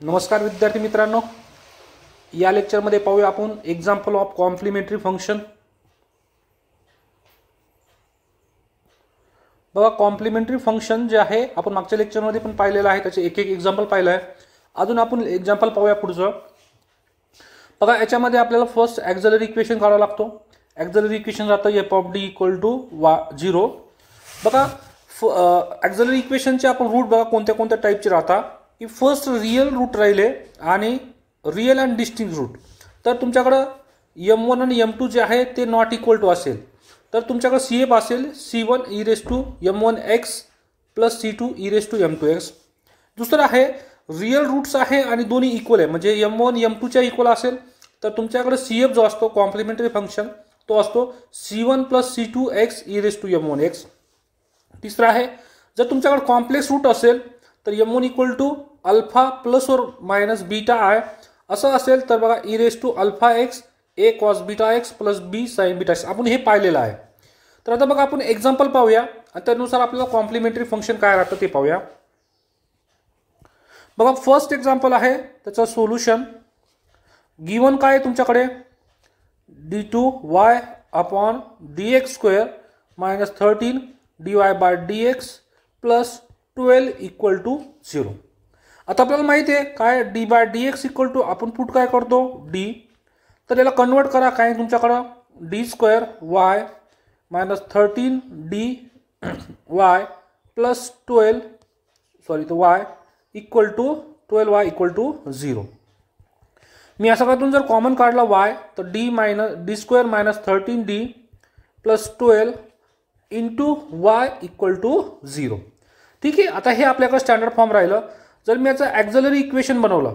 नमस्कार विद्यार्थी मित्रांनो, या लेक्चरमध्ये पाहूया आपण एक्झाम्पल ऑफ कॉम्प्लिमेंटरी फंक्शन। बघा, कॉम्प्लिमेंटरी फंक्शन जे आहे आपण मागच्या लेक्चरमध्ये पण पाहिलेलं आहे, त्याचे एक एक एक्झाम्पल पाहिलं आहे। अजून आपण एक्झाम्पल पाहूया पुढचं। बघा, याच्यामध्ये आपल्याला फर्स्ट ॲक्झिलरी इक्वेशन काढावं लागतो। ॲक्झिलरी इक्वेशन राहतं f of d equal to 0। बघा, ॲक्झिलरी इक्वेशनचे आपण रूट बघा कोणत्या कोणत्या टाईपचे राहतात की फर्स्ट रियल रूट राहिले आणि रियल अँड डिस्टिंक्ट रूट, तर तुमच्याकडे m1 आणि m2 जे आहे ते नॉट इक्वल टू असेल तर तुमच्याकडे CF असेल c1 e raise to m1x plus c2 e raise to m2x। दुसरं आहे रियल रूट्स आहे आणि दोन्ही इक्वल आहे, म्हणजे m1 m2 च्या इक्वल असेल तर तुमच्याकडे CF जो असतो कॉम्प्लिमेंटरी फंक्शन तो असतो c1 plus c2x e raise to m1x। तिसरा आहे जर तुमच्याकडे कॉम्प्लेक्स रूट असेल तर m1 equal to alpha plus or minus beta i असं असेल तर बघा e raise to alpha x a cos beta x plus b sine beta x, आपण हे पाहिलेलं आहे। तर आता बघा आपण एक्झाम्पल पाहूया आणि त्यानुसार आपल्याला कॉम्प्लिमेंटरी फंक्शन काय राहतं ते पाहूया। बघा, फर्स्ट एक्झाम्पल आहे त्याचं सोल्युशन। गिवन काय आहे तुमच्याकडे d2y upon dx square minus 13 dy by dx plus 12 equal to 0। आता आपल्याला माहिती आहे काय d by dx equal to आपण पुट काय करतो d, तर याला कन्वर्ट करा काय तुमच्याकडं d square y minus 13 dy plus 12 y equal to 12y equal to 0। मी या सगळ्यातून जर कॉमन काढला y तर d square minus 13d plus 12 into y equal to 0। ठीक आहे, आता हे आपल्याकडे स्टँडर्ड फॉर्म राहिलं। जर मी याचं ॲक्झिलरी इक्वेशन बनवलं,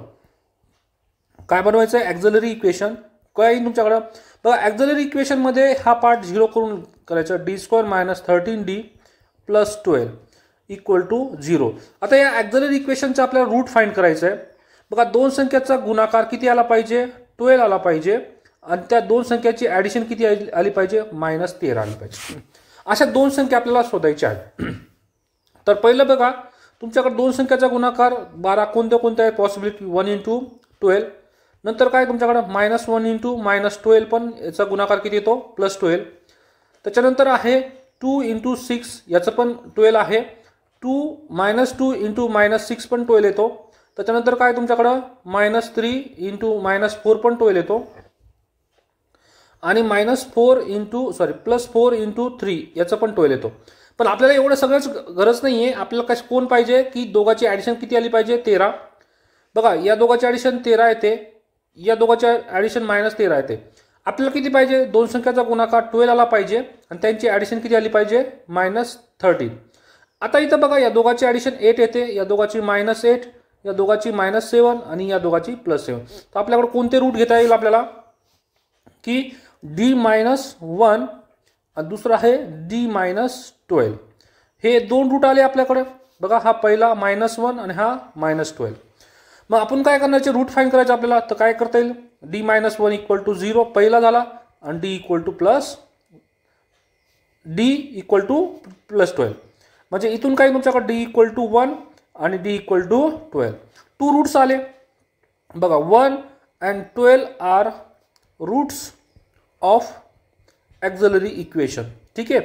काय बनवायचं आहे ॲक्झिलरी इक्वेशन काय तुमच्याकडं बघा, ॲक्झिलरी इक्वेशनमध्ये हा पार्ट 0 करून करायचा d square minus 13d plus 12 equal to 0। आता या ॲक्झिलरी इक्वेशनचा आपल्याला रूट फाइंड करायचं आहे। बघा, दोन संख्याचा गुणाकार किती आला पाहिजे 12 आला पाहिजे आणि त्या दोन संख्याची ॲडिशन किती आली पाहिजे -13 आली पाहिजे। अशा दोन संख्या आपल्याला शोधायच्या आहेत। तर पहिलं बघा, तुमच्याकडे दोन संख्याचा गुणाकार 12 कोणत्या कोणत्या आहे पॉसिबिलिटी 1 इंटू 12, नंतर काय तुमच्याकडे -1 इंटू -12 पण याचा गुणाकार किती येतो +12। त्याच्यानंतर आहे 2 इंटू 6 याचं पण 12 आहे, 2 इंटू -6 पण 12 येतो। त्याच्यानंतर काय तुमच्याकडं -3 इंटू -4 पण 12 येतो आणि +4 इंटू 3 याचं पण 12 येतो। पण आपल्याला एवढं सगळंच गरज नाही आहे, आपल्याला काय कोण पाहिजे की दोघांची ॲडिशन किती आली पाहिजे 13। बघा, या दोघांची ॲडिशन 13 येते, या दोघांची ॲडिशन -13 येते। आपल्याला किती पाहिजे दोन संख्याचा गुणाकार 12 आला पाहिजे आणि त्यांची ॲडिशन किती आली पाहिजे -13। आता इथं बघा, या दोघांची ॲडिशन 8 येते, या दोघांची -8, या दोघांची -7 आणि या दोघांची +7। तर आपल्याकडे कोणते रूट घेता येईल आपल्याला की d-1 आणि दुसरा आहे d-12। हे दोन रूट आले आपल्याकडे। बघा, हा पहिला -1 आणि हा -12। मग आपण काय करण्याचे रूट फाइंड करायचे आपल्याला, तर काय करता येईल d-1 इक्वल टू 0 पहिला झाला आणि d इक्वल टू +12, म्हणजे इथून काय तुमच्याकडे d इक्वल टू 1 आणि d equal to 12 two roots आले। बघा, 1 and 12 are roots of auxiliary equation. ठीक आहे,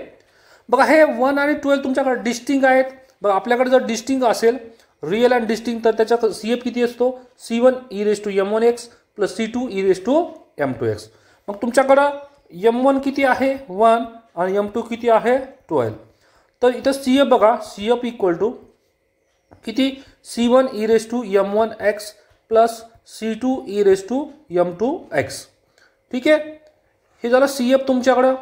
बघा हे 1 आणि 12 तुमच्याकडे डिस्टिंक्ट आहेत। बघा, आपल्याकडे जर डिस्टिंक्ट असेल रियल अँड डिस्टिंक्ट तर त्याचा CF किती असतो c1 e raise to m1x plus c2 e raise to m2x। मग तुमच्याकडं m1 किती आहे 1 आणि m2 किती आहे 12, तर इथं CF बघा, CF इक्वल टू किती c1 e raise to m1x plus c2 e raise to m2x। ठीक आहे, हे झालं CF तुमच्याकडं।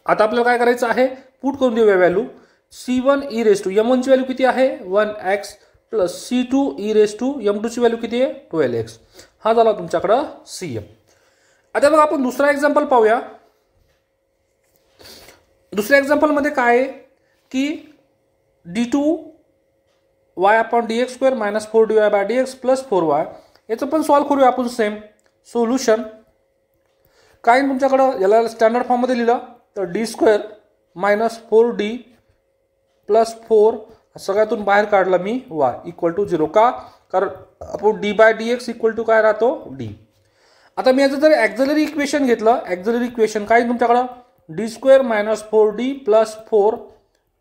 आता आपल्याला काय करायचं आहे पुट करून देऊया value c1 e raise to m1 ची व्हॅल्यू किती आहे 1x plus c2 e raise to m2 ची व्हॅल्यू किती आहे 12x। हा झाला तुमच्याकडं CF। आता बघा आपण दुसरा एक्झाम्पल पाहूया। दुसऱ्या एक्झाम्पल मध्ये काय आहे की d2y upon dx square minus 4dy by dx plus 4y याचं पण सॉल्व्ह करूया आपण सेम सोल्युशन। काय तुमच्याकडं याला स्टँडर्ड फॉर्म मध्ये लिहिलं तर d square minus 4d plus 4 सगळ्यातून बाहेर काढला मी y इक्वल टू 0 का, कारण आपण d/dx इक्वल टू काय राहतो d. आता मी याचं जर ॲक्झिलरी इक्वेशन घेतलं, ॲक्झिलरी इक्वेशन काय तुमच्याकडं d² - 4d + 4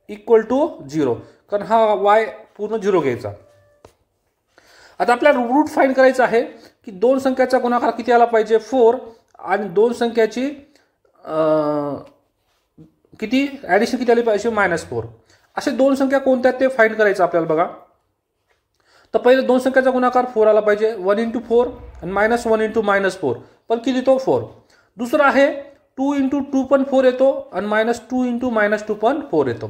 इक्वल टू 0, कारण हा y पूर्ण 0 घ्यायचा. आता आपल्याला रूट फाइंड करायचं आहे की दोन संख्याचा गुणाकार किती आला पाहिजे 4 आणि दोन संख्याची किती ॲडिशन किती आली पाहिजे -4. असे दोन संख्या कोणत्या ते फाइंड करायचं आपल्याला बघा. तर पहिले दोन संख्याचा गुणाकार 4 आला पाहिजे, 1 × 4 आणि -1 × -4 पण किती तो 4. दुसरा आहे 2 × 2 पण 4 येतो आणि -2 × -2 पण 4 येतो.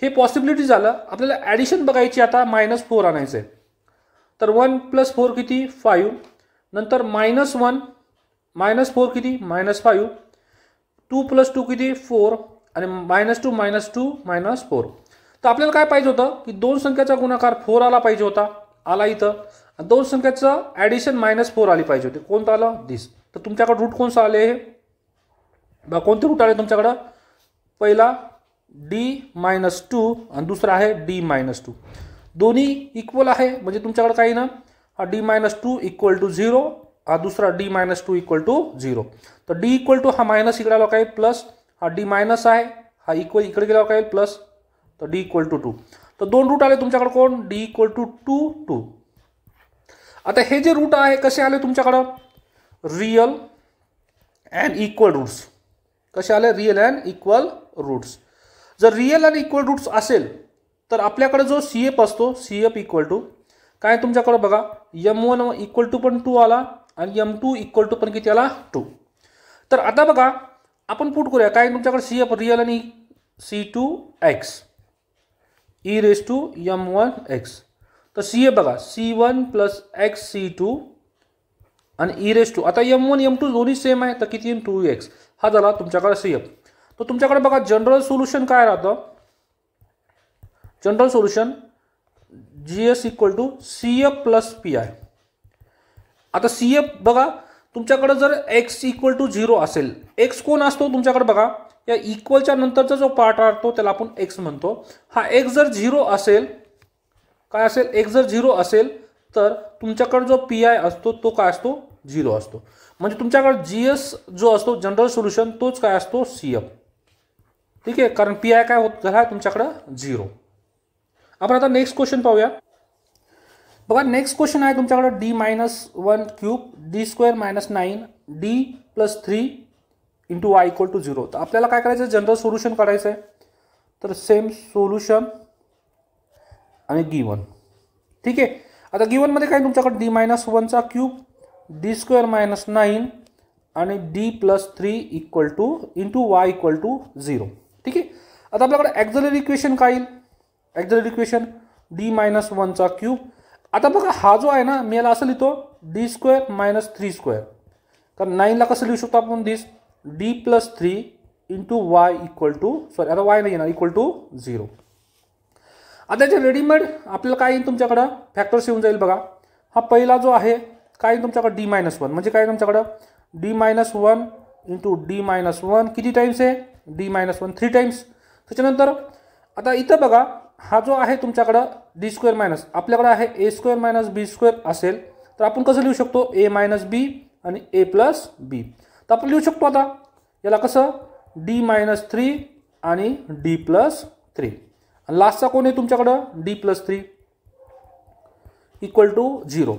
हे पॉसिबिलिटी झालं. आपल्याला ॲडिशन बघायची आता -4 आणायचं आहे. तर 1 + 4 किती 5, नंतर -1 -4 किती -5, 2 + 2 किती 4 आणि -2 -2 -4. तर आपल्याला काय पाहिजे होतं की दोन संख्याचा गुणाकार 4 आला पाहिजे होता, आला इथं. दोन संख्याचं ॲडिशन -4 आली पाहिजे होती. कोणतं आलं दिस. तर तुमच्याकडे रूट कोणतं आले हे बघा, कोणते रूट आले तुमच्याकडं. पहिला d-2 आणि दुसरा आहे d-2. दोन्ही इक्वल आहे म्हणजे तुमच्याकडे काही ना, हा d-2 इक्वल टू 0, हा दुसरा d-2 इक्वल टू 0. तर d इक्वल टू हा मायनस इकडे आला काय प्लस, हा d मायनस आहे, हा इक्वल इकडे गेला काय प्लस, तर d इक्वल टू 2. तर दोन रूट आले तुमच्याकडे कोण d इक्वल टू 2 2. आता हे जे रूट आहे कसे आले तुमच्याकडं रियल अँड इक्वल रूट्स. कसे आले रियल अँड इक्वल रूट्स. जर रियल अँड इक्वल रूट्स असेल तर आपल्याकडे जो CF असतो CF इक्वल टू काय तुमच्याकडे बघा m1 इक्वल टू पण 2 आला आणि m2 इक्वल टू पण किती आला 2. तर आता बघा आपण पुट करूया काय तुमच्याकडे CF रियल आणि C2x e⁻m1x. तर CF बघा C1 + x C2 आणि e⁻. आता m1 m2 दोन्ही सेम आहे तर किती 2x. हा झाला तुमच्याकडे CF. तर तुमच्याकडे बघा जनरल सोल्युशन काय राहतं. General solution GS equal to CF + PI. आता CF बघा तुमच्याकडे जर x इक्वल टू 0 असेल, x कोण असतो तुमच्याकडे बघा या इक्वलच्या नंतरचा जो पार्ट राहतो त्याला आपण x म्हणतो. हा x जर 0 असेल काय असेल, x जर 0 असेल तर तुमच्याकडे जो PI असतो तो काय असतो 0 असतो. म्हणजे तुमच्याकडे GS जो असतो जनरल सोल्युशन तोच काय असतो CF. ठीक आहे, कारण PI काय होत झाला तुमच्याकडे 0. आपण आता नेक्स्ट क्वेश्चन पाहूया. बघा नेक्स्ट क्वेश्चन आहे तुमच्याकडे d-1³ d² - 9 d + 3 × y equal to 0. तर आपल्याला काय करायचं जनरल सोल्युशन काढायचं आहे. तर सेम सोल्युशन आणि गिवन. ठीक आहे, आता गिवनमध्ये काय तुमच्याकडे d-1³ d² - 9 आणि d + 3 equal to × y equal to 0. ठीक आहे, आता आपल्याकडे ॲक्झिलरी इक्वेशन काय येईल. Auxiliary equation d-1³. आता बघा हा जो आहे ना मी याला असं लिहितो d² - 3². कारण 9ला कसं लिहू शकतो आपण this d + 3 × y equal to sorry आता y नाही येणार इक्वल टू 0. आता याचे रेडीमेड आपल्याला काय येईल तुमच्याकडं फॅक्टर्स येऊन जाईल. बघा हा पहिला जो आहे काय तुमच्याकडे d-1 म्हणजे काय तुमच्याकडं d-1 × d-1 किती टाइम्स आहे d-1 3 टाइम्स. त्याच्यानंतर आता इथं बघा हा जो आहे तुमच्याकडं d² आपल्याकडे आहे a² - b² असेल तर आपण कसं लिहू शकतो a - b आणि a + b. तर आपण लिहू शकतो आता याला कसं d-3 आणि d + 3 आणि लास्टचा कोण आहे तुमच्याकडं d + 3 इक्वल टू 0.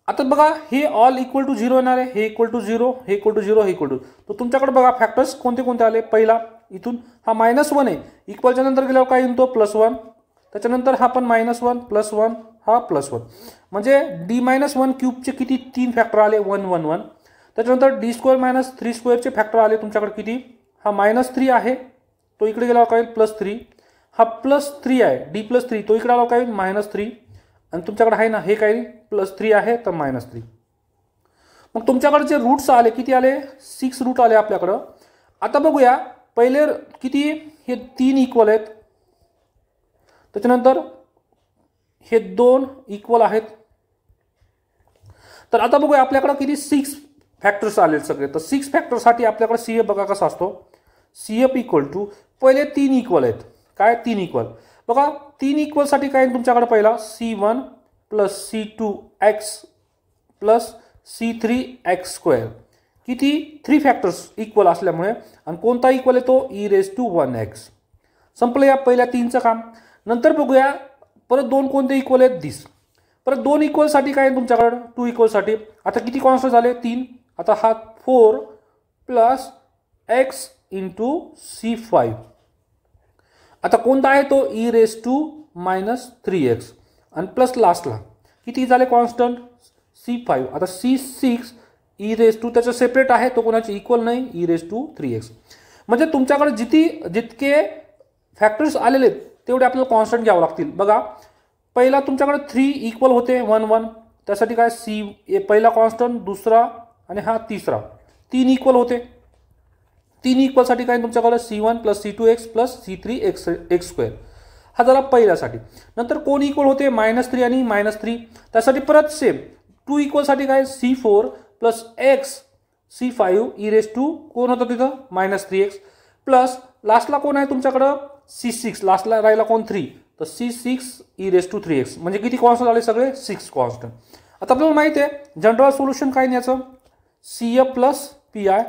आता बघा हे ऑल इक्वल टू 0 येणार आहे, हे इक्वल टू 0 हे इक्वल टू 0 हे इक्वल टू. तर तुमच्याकडे बघा फॅक्टर्स कोणते कोणते आले. पहिला इथून हा -1 आहे, इक्वलच्या नंतर गेल्यावर काय येतो +1, त्याच्यानंतर हा पण -1 +1 हा +1 म्हणजे d-1³ किती 3 फॅक्टर आले 1 1 1. त्याच्यानंतर d² - 3² फॅक्टर आले तुमच्याकडे किती, हा -3 आहे तो इकडे गेल्यावर काय +3, हा +3 आहे d + 3 तो इकडे आला काय -3 आणि तुमच्याकडे आहे ना हे काय +3 आहे तर -3. मग तुमच्याकडे जे रूट्स आले किती आले 6 रूट आले आपल्याकडं. आता बघूया पहिले किती हे 3 इक्वल आहेत, त्याच्यानंतर हे 2 इक्वल आहेत. तर आता बघूया आपल्याकडे किती 6 फॅक्टर्स आले सगळे. तर 6 फॅक्टरसाठी आपल्याकडे CF बघा कसा असतो. CF इक्वल टू पहिले 3 इक्वल आहेत काय 3 इक्वल. बघा 3 इक्वलसाठी काय तुमच्याकडे पहिला C1 plus C2x plus C3x², किती 3 फॅक्टर्स इक्वल असल्यामुळे, आणि कोणता इक्वल आहे तो e⁻⁴x. संपलं या पहिल्या 3चं काम. नंतर बघूया परत 2 कोणते इक्वल आहेत दिस. परत 2 इक्वलसाठी काय तुमच्याकडे 2 इक्वलसाठी आता किती कॉन्स्टंट झाले 3. आता हा 4 प्लस x इंटू C5. आता कोणता आहे तो e⁻⁻3x आणि प्लस लास्टला किती झाले कॉन्स्टंट C5. आता C6 त्याचं सेपरेट आहे, तो कोणाची इक्वल नाही e⁻3x. म्हणजे तुमच्याकडे जितके फॅक्टर्स आलेले आहेत तेवढे आपल्याला कॉन्स्टंट घ्यावं लागतील. बघा पहिला तुमच्याकडे 3 इक्वल होते 1 1, त्यासाठी काय पहिला कॉन्स्टंट, दुसरा आणि हा तिसरा 3 इक्वल होते. 3 इक्वलसाठी काय तुमच्याकडे C1 plus C2x plus C3x², हा झाला पहिल्यासाठी. नंतर कोण इक्वल होते -3 आणि -3, त्यासाठी परत सेम 2 इक्वलसाठी काय C4 प्लस x C5 कोण होतं तिथं -3x, प्लस लास्टला कोण आहे तुमच्याकडं C6, लास्टला राहिला कोण 3, तर C6 e⁻3x. म्हणजे किती कॉन्स्टंट आले सगळे 6 कॉन्स्टंट. आता आपल्याला माहिती आहे जनरल सोल्युशन काय नाही याचं CF प्लस PI.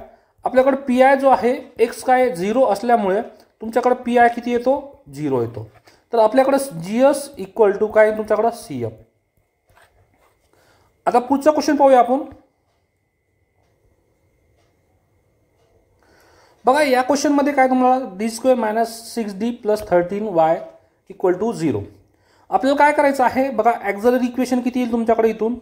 आपल्याकडे PI जो आहे x काय 0 असल्यामुळे तुमच्याकडे PI किती येतो 0 येतो. तर आपल्याकडे GS इक्वल टू काय तुमच्याकडे CF. आता पुढचा क्वेश्चन पाहूया आपण. बघा या क्वेश्चन मध्ये काय तुम्हाला d² - 6d + 13y = 0. आपल्याला काय करायचं आहे बघा ऑक्झिलरी इक्वेशन किती येईल तुमच्याकडे इथून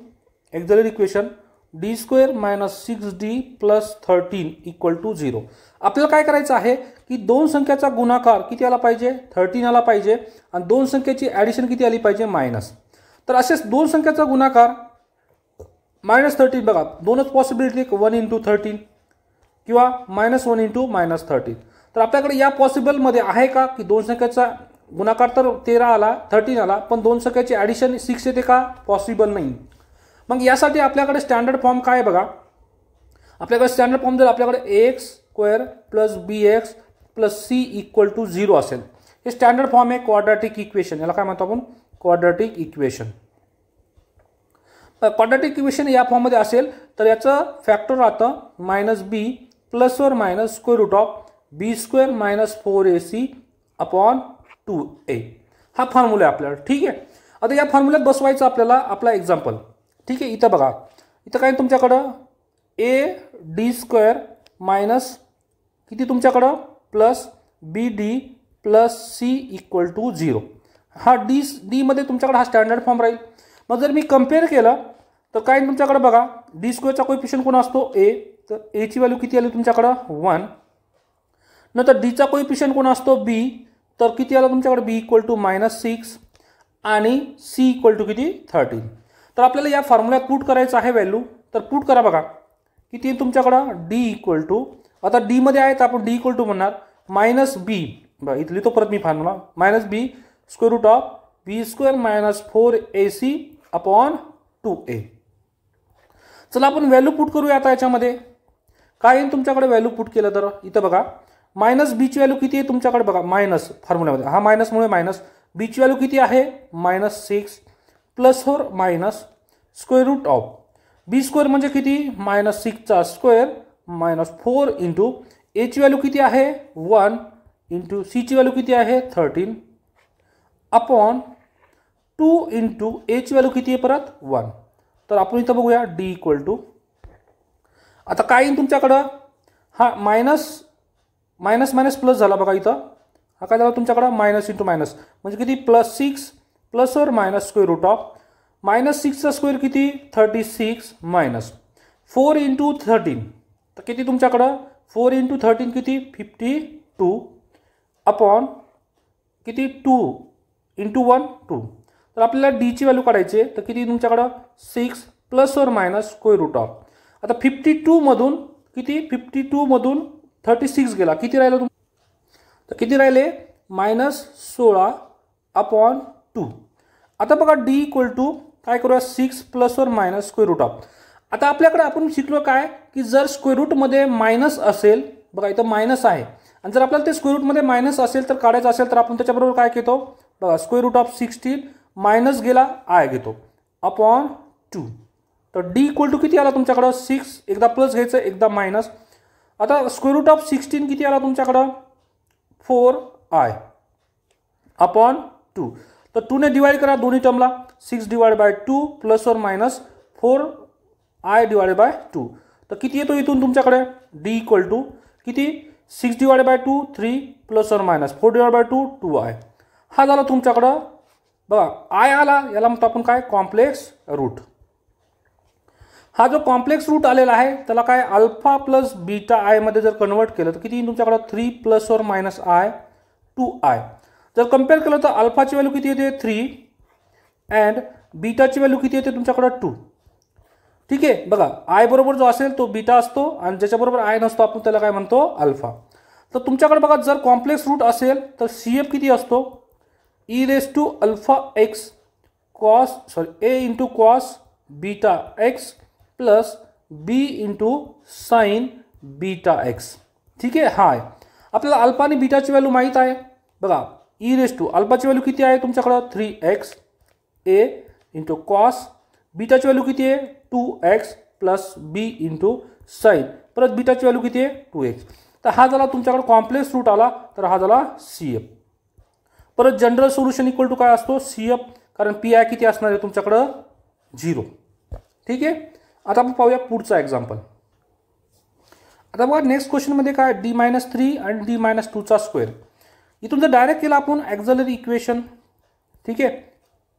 ऑक्झिलरी इक्वेशन d² - 6d + 13 = 0. आपल्याला काय करायचं आहे की दोन संख्याचा गुणाकार किती आला पाहिजे 13 आला पाहिजे आणि दोन संख्येची ॲडिशन किती आली पाहिजे मायनस. तर असेच दोन संख्याचा गुणाकार -13 बघा दोनच पॉसिबिलिटी 1 × 13 किंवा -1 × -13. तर आपल्याकडे या पॉसिबलमध्ये आहे का की दोन संख्याचा गुणाकार तर 13 आला 13 आला पण दोन संख्याची ॲडिशन 6 येते का पॉसिबल नाही. मग यासाठी आपल्याकडे स्टँडर्ड फॉर्म काय आहे बघा. आपल्याकडे स्टँडर्ड फॉर्म जर आपल्याकडे ax² + bx + c = 0 असेल, हे स्टँडर्ड फॉर्म आहे क्वाड्रॅटिक इक्वेशन. याला काय म्हणतो आपण क्वाड्रॅटिक इक्वेशन. क्वाड्रॅटिक इक्वेशन या फॉर्ममध्ये असेल तर याचं फॅक्टर राहतं -b ± (b² - 4ac/2a). हा फॉर्म्युला आहे आपल्याला. ठीक आहे. आता या फॉर्म्युल्यात बसवायचं आपल्याला आपला एक्झाम्पल. ठीक आहे. इथं बघा इथं काय तुमच्याकडं ad² किती तुमच्याकडं प्लस bd + c = 0. हा d मध्ये तुमच्याकडे हा स्टँडर्ड फॉर्म राहील. मग जर मी कम्पेअर केलं तर काय तुमच्याकडे बघा d² चा कोएफिशियंट कोण असतो a, तर a ची व्हॅल्यू किती आली तुमच्याकडं 1. नंतर d चा कोएफिशियंट कोण असतो b, तर किती आला तुमच्याकडे b = -6 आणि c = किती 13. तर आपल्याला या फॉर्म्युल्यात पुट करायचं आहे व्हॅल्यू. तर पुट करा बघा किती तुमच्याकडं d = आता d मध्ये आहे तर आपण d = म्हणणार -b बघा इथं लिहितो परत मी फॉर्म्युला -b √(b² - 4ac/2a). चला आपण व्हॅल्यू पुट करूया. आता याच्यामध्ये काय येईल तुमच्याकडे व्हॅल्यू पुट केलं तर इथं बघा -b ची व्हॅल्यू किती आहे तुमच्याकडे बघा मायनस फॉर्म्युल्यामध्ये हा मायनसमुळे मायनस b ची व्हॅल्यू किती आहे -6 +4 -√(b² म्हणजे किती -6² -4 × a ची व्हॅल्यू किती आहे 1 × c ची व्हॅल्यू किती आहे 13 अपॉन 2 × a ची व्हॅल्यू किती आहे परत 1. तर आपण इथं बघूया d = आता काय येईल तुमच्याकडं हा मायनस प्लस झाला बघा इथं हा काय झाला तुमच्याकडं -× म्हणजे किती +6 +4 -√(-6 चा स्क्वेअर किती 36 -4 × 13 तर किती तुमच्याकडं 4 × 13 किती 52 अपॉन किती 2 × 1 2. तर आपल्याला d ची व्हॅल्यू काढायची तर किती तुमच्याकडं 6 +4 -√(. आता 52 मधून किती 52 मधून 36 गेला किती राहिलं तर किती राहिले -16/2. आता बघा d = काय करूया 6 +4 -√(. आता आपल्याकडे आपण शिकलो काय की जर स्क्वेअर रूटमध्ये मायनस असेल बघा इथं मायनस आहे आणि जर आपल्याला ते स्क्वेअर रूटमध्ये मायनस असेल तर काढायचं असेल तर आपण त्याच्याबरोबर काय घेतो बघा स्क्वेअर रूट ऑफ 16 मायनस गेला आय घेतो अपॉन 2. तर डी इक्वल टू किती आला तुमच्याकडं 6, एकदा प्लस घ्यायचं एकदा मायनस. आता स्क्वेअर रूट ऑफ 16 किती आला तुमच्याकडं 4i अपॉन 2. तर 2 ने डिवाइड करा दोन्ही टर्मला. 6 divide by 2 plus or minus 4i divide by 2. तर किती येतो इथून तुमच्याकडे डी इक्वल टू किती 6 divide by 2 3 plus or minus 4 divide by 2 2i. हा झाला तुमच्याकडं बघा आय आला, याला म्हणतो आपण काय कॉम्प्लेक्स रूट. हा जो कॉम्प्लेक्स रूट आलेला आहे त्याला काय अल्फा प्लस बीटा आय मध्ये जर कन्वर्ट केलं तर किती तुमच्याकडे 3 plus or minus I 2i. जर कम्पेअर केलं तर अल्फाची व्हॅल्यू किती येते 3 अँड बीटाची व्हॅल्यू किती येते तुमच्याकडे 2. ठीक आहे बघा आय बरोबर जो असेल तो बीटा असतो आणि ज्याच्याबरोबर आय नसतो आपण त्याला काय म्हणतो अल्फा. तर तुमच्याकडे बघा जर कॉम्प्लेक्स रूट असेल तर CF किती असतो e raise to alpha x a into cos beta x plus b into sine beta x. ठीक आहे हा आहे आपल्याला अल्फा आणि बीटाची व्हॅल्यू माहीत आहे. बघा e रेस टू अल्फाची व्हॅल्यू किती आहे तुमच्याकडं 3x a इंटू कॉस, बीटाची व्हॅल्यू किती आहे 2x plus b into sign, परत बीटाची व्हॅल्यू किती आहे 2x. तर हा झाला तुमच्याकडे कॉम्प्लेक्स रूट आला तर हा झाला CF. परत जनरल सोल्युशन इक्वल टू काय असतो CF, कारण PI किती असणार आहे तुमच्याकडं 0. ठीक आहे आता आपण पाहूया पुढचा एक्झाम्पल. आता बघा नेक्स्ट क्वेश्चनमध्ये काय d-3 आणि d-2 चा स्क्वेअर. इथून जर डायरेक्ट केला आपण ॲक्झलरी इक्वेशन. ठीक आहे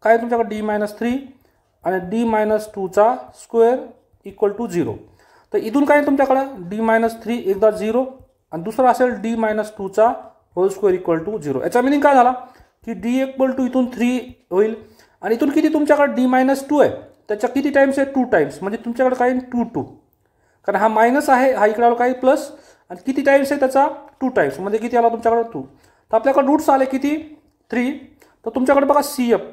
काय तुमच्याकडे d-3 आणि d-2 चा स्क्वेअर इक्वल टू 0. तर इथून काय तुमच्याकडे d-3 एकदा 0 आणि दुसरा असेल d-2 चा होल स्क्वेअर इक्वल टू 0. याचा मिनिंग काय झाला की d इक्वल टू इथून 3 होईल आणि इथून किती तुमच्याकडे d-2 आहे त्याच्या किती टाइम्स आहे 2 टाइम्स, म्हणजे तुमच्याकडे काय 2 कारण हा मायनस आहे हा इकडे आला काही प्लस आणि किती टाइम्स आहे त्याचा 2 टाइम्स म्हणजे किती आला तुमच्याकडे 2. तर आपल्याकडे रूट्स आले किती 3. तर तुमच्याकडे बघा CF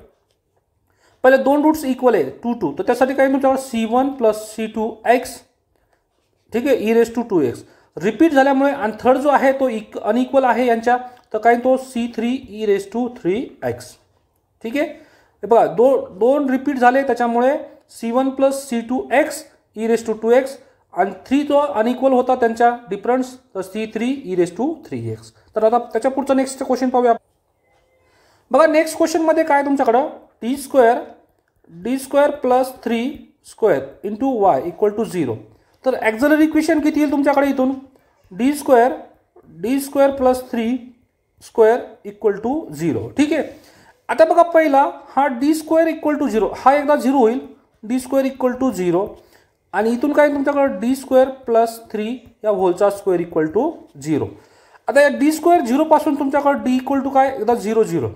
पहिले दोन रूट्स इक्वल आहे 2 2 तर त्यासाठी काय तुमच्याकडे C1 प्लस C2x. ठीक आहे e raise to 2x repeat झाल्यामुळे आणि थर्ड जो आहे तो अनइक्वल आहे यांच्या तर काय तो C3 e raise to 3x. ठीक आहे हे बघा दोन रिपीट झाले त्याच्यामुळे C1 plus C2x e raise to 2x आणि 3 जो अनइक्वल होता त्यांच्या डिफरन्स तर C3 e raise to 3x. तर आता त्याच्या पुढचा नेक्स्ट क्वेश्चन पाहूया. बघा नेक्स्ट क्वेश्चन मध्ये काय तुमच्याकडं d square plus 3 square into y equal to 0. तर ॲक्झलरी इक्वेशन किती येईल तुमच्याकडे इथून d square plus 3 square equal to 0. ठीक आहे आता बघा पहिला हा d स्क्वेअर इक्वल टू 0 हा एकदा 0 होईल d स्क्वेअर इक्वल टू 0 आणि इथून काय तुमच्याकडे d स्क्वेअर प्लस 3 या होलचा स्क्वेअर इक्वल टू 0. आता या d स्क्वेअर 0 पासून तुमच्याकडे d इक्वल टू काय एकदा 0 0.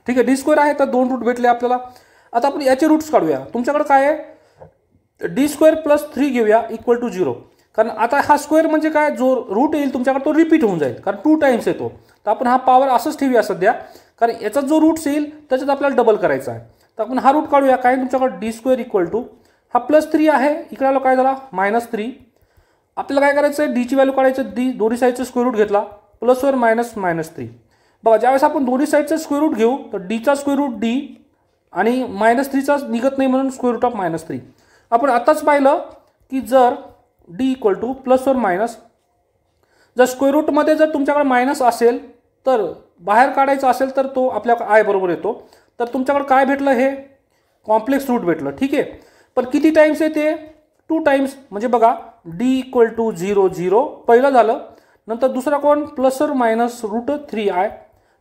ठीक आहे d स्क्वेअर आहे तर दोन रूट भेटले आपल्याला. आता आपण याचे रूट्स काढूया. तुमच्याकडे काय आहे d स्क्वेअर प्लस 3 घेऊया इक्वल टू 0 कारण आता हा स्क्वेअर म्हणजे काय जो रूट येईल तुमच्याकडे तो रिपीट होऊन जाईल कारण 2 टाइम्स येतो. तर आपण हा पॉवर असंच ठेवूया सध्या कारण याचा जो रूट्स येईल त्याच्यात आपल्याला डबल करायचा आहे. तर आपण हा रूट काढूया काय तुमच्याकडे d स्क्वेअर इक्वल टू हा प्लस 3 आहे इकडे आलो काय झाला -3. आपल्याला काय करायचं आहे d ची व्हॅल्यू काढायचं d दोन्ही साईडचा स्क्वेअर रूट घेतला प्लस वर -3. बघा ज्यावेळेस आपण दोन्ही साईडचा स्क्वेअर रूट घेऊ तर d चा स्क्वेअर रूट d आणि -3 चा निघत नाही म्हणून स्क्वेअर रूट ऑफ -3. आपण आताच पाहिलं की जर d equal two plus or minus जर स्क्वेअर रूटमध्ये जर तुमच्याकडे मायनस असेल तर बाहेर काढायचा असेल तर तो आपल्या आय बरोबर येतो. तर तुमच्याकडे काय भेटलं हे कॉम्प्लेक्स रूट भेटलं. ठीक आहे पण किती टाइम्स येते 2 टाइम्स म्हणजे बघा d इक्वल टू 0 0 पहिलं झालं नंतर दुसरा कोण plus or minus route 3i.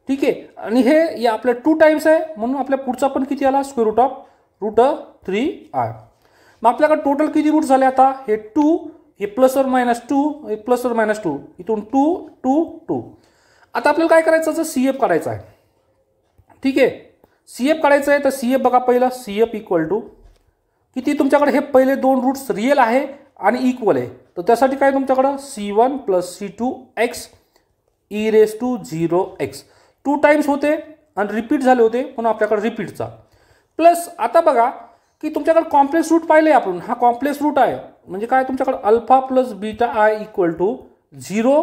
ठीक आहे आणि हे या आपल्या 2 टाइम्स आहे म्हणून आपल्या पुढचा पण किती आला square root of route 3i. मग आपल्याकडे टोटल किती रूट झाले आता हे 2 हे प्लस और मायनस 2 हे प्लस और मायनस 2 इथून 2 2 2. आता आपल्याला काय करायचं तर CF काढायचा आहे. ठीक आहे CF काढायचं आहे तर CF बघा पहिला CF इक्वल टू किती तुमच्याकडे हे पहिले दोन रूट्स रिअल आहे आणि इक्वल आहे तर त्यासाठी काय तुमच्याकडे C1 plus C2x e raise to 0x 2 times होते आणि रिपीट झाले होते म्हणून आपल्याकडे रिपीटचा प्लस. आता बघा की तुमच्याकडे कॉम्प्लेक्स रूट पाहिले आपण हा कॉम्प्लेक्स रूट आहे म्हणजे काय तुमच्याकडे alpha plus beta i equal to 0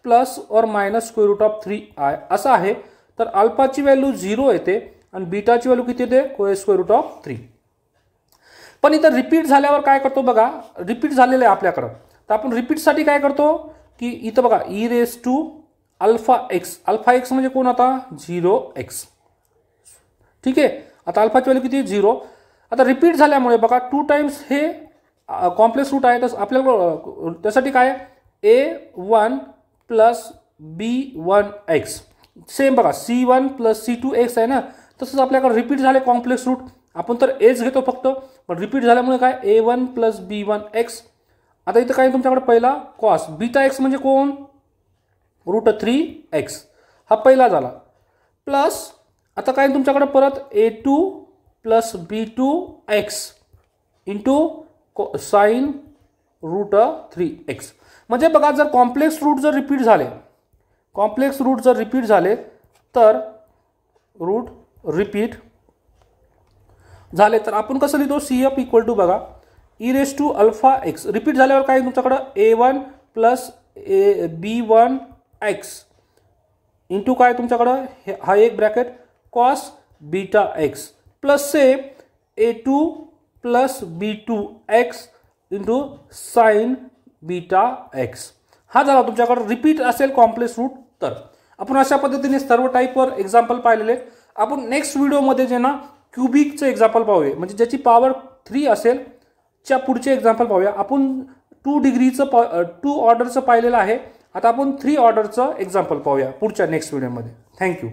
plus or minus square root of 3i असं आहे. तर अल्फाची व्हॅल्यू 0 येते आणि बीटाची व्हॅल्यू किती येते स्क्वेअर रूट ऑफ 3. पण इथं रिपीट झाल्यावर काय करतो बघा, रिपीट झालेलं आहे आपल्याकडं, तर आपण रिपीटसाठी काय करतो की इथं बघा e raise to alpha x, alpha x म्हणजे कोण आता 0x. ठीक आहे, आता अल्फाची व्हॅल्यू किती 0. आता रिपीट झाल्यामुळे बघा 2 टाइम्स हे कॉम्प्लेक्स रूट आहे, तर आपल्याला त्यासाठी काय a1 प्लस b1x सेम बघा c1 प्लस c2x आहे ना, तसंच आपल्याकडे रिपीट झाले कॉम्प्लेक्स रूट, आपण तर एच घेतो फक्त, पण रिपीट झाल्यामुळे काय a1 प्लस b1x. आता इथं काय तुमच्याकडे पहिला कॉस बीटा एक्स म्हणजे कोण √3x, हा पहिला झाला, प्लस आता काय तुमच्याकडे परत a2 plus b2x into sign √3x. म्हणजे बघा जर कॉम्प्लेक्स रूट जर रिपीट झाले, कॉम्प्लेक्स रूट जर रिपीट झाले तर रूट रिपीट झाले तर आपण कसं लिहितो CF इक्वल टू बघा e raise to alpha x, repeat झाल्यावर काय तुमच्याकडं a1 प्लस b1x इंटू काय तुमच्याकडं हा एक bracket cos beta x plus से a2 plus b2x into sine beta X. हा झाला तुमच्याकडे रिपीट असेल कॉम्प्लेक्स रूट. तर आपण अशा पद्धतीने सर्व टाईपवर एक्झाम्पल पाहिलेले. आपण नेक्स्ट व्हिडिओमध्ये जे ना क्यूबिकचं एक्झाम्पल पाहूया, म्हणजे ज्याची पॉवर 3 असेल च्या पुढचे एक्झाम्पल पाहूया. आपण 2 डिग्रीचं 2 ऑर्डरचं पाहिलेलं आहे, आता आपण 3 ऑर्डरचं एक्झाम्पल पाहूया पुढच्या नेक्स्ट व्हिडिओमध्ये. थँक्यू.